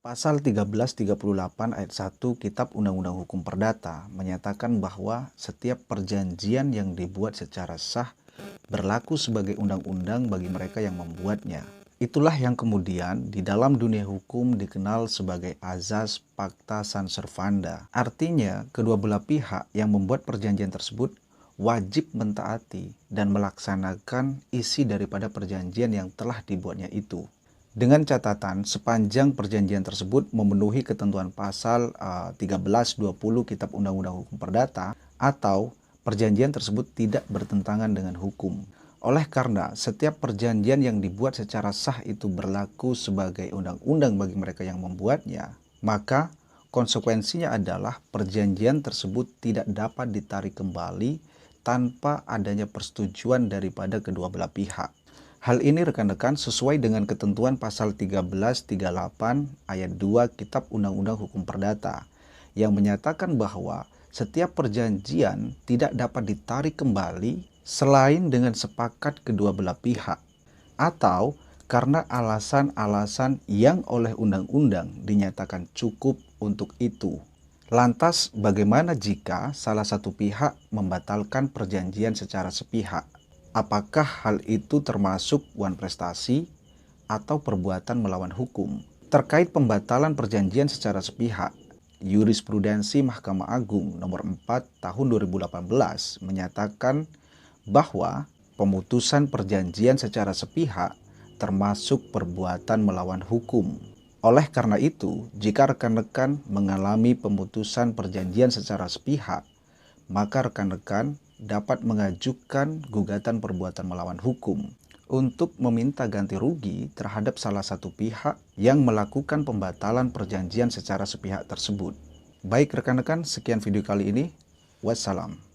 Pasal 1338 ayat 1 Kitab Undang-Undang Hukum Perdata menyatakan bahwa setiap perjanjian yang dibuat secara sah berlaku sebagai undang-undang bagi mereka yang membuatnya. Itulah yang kemudian di dalam dunia hukum dikenal sebagai azas pacta sunt servanda. Artinya, kedua belah pihak yang membuat perjanjian tersebut wajib mentaati dan melaksanakan isi daripada perjanjian yang telah dibuatnya itu. Dengan catatan sepanjang perjanjian tersebut memenuhi ketentuan pasal 1320 Kitab Undang-Undang Hukum Perdata atau perjanjian tersebut tidak bertentangan dengan hukum. Oleh karena setiap perjanjian yang dibuat secara sah itu berlaku sebagai undang-undang bagi mereka yang membuatnya, maka konsekuensinya adalah perjanjian tersebut tidak dapat ditarik kembali tanpa adanya persetujuan daripada kedua belah pihak. Hal ini rekan-rekan sesuai dengan ketentuan pasal 1338 ayat 2 Kitab Undang-Undang Hukum Perdata yang menyatakan bahwa setiap perjanjian tidak dapat ditarik kembali selain dengan sepakat kedua belah pihak atau karena alasan-alasan yang oleh undang-undang dinyatakan cukup untuk itu. Lantas bagaimana jika salah satu pihak membatalkan perjanjian secara sepihak? Apakah hal itu termasuk wan prestasi atau perbuatan melawan hukum? Terkait pembatalan perjanjian secara sepihak, jurisprudensi Mahkamah Agung nomor 4 tahun 2018 menyatakan bahwa pemutusan perjanjian secara sepihak termasuk perbuatan melawan hukum. Oleh karena itu, jika rekan-rekan mengalami pemutusan perjanjian secara sepihak, maka rekan-rekan dapat mengajukan gugatan perbuatan melawan hukum untuk meminta ganti rugi terhadap salah satu pihak yang melakukan pembatalan perjanjian secara sepihak tersebut. Baik rekan-rekan, sekian video kali ini. Wassalam.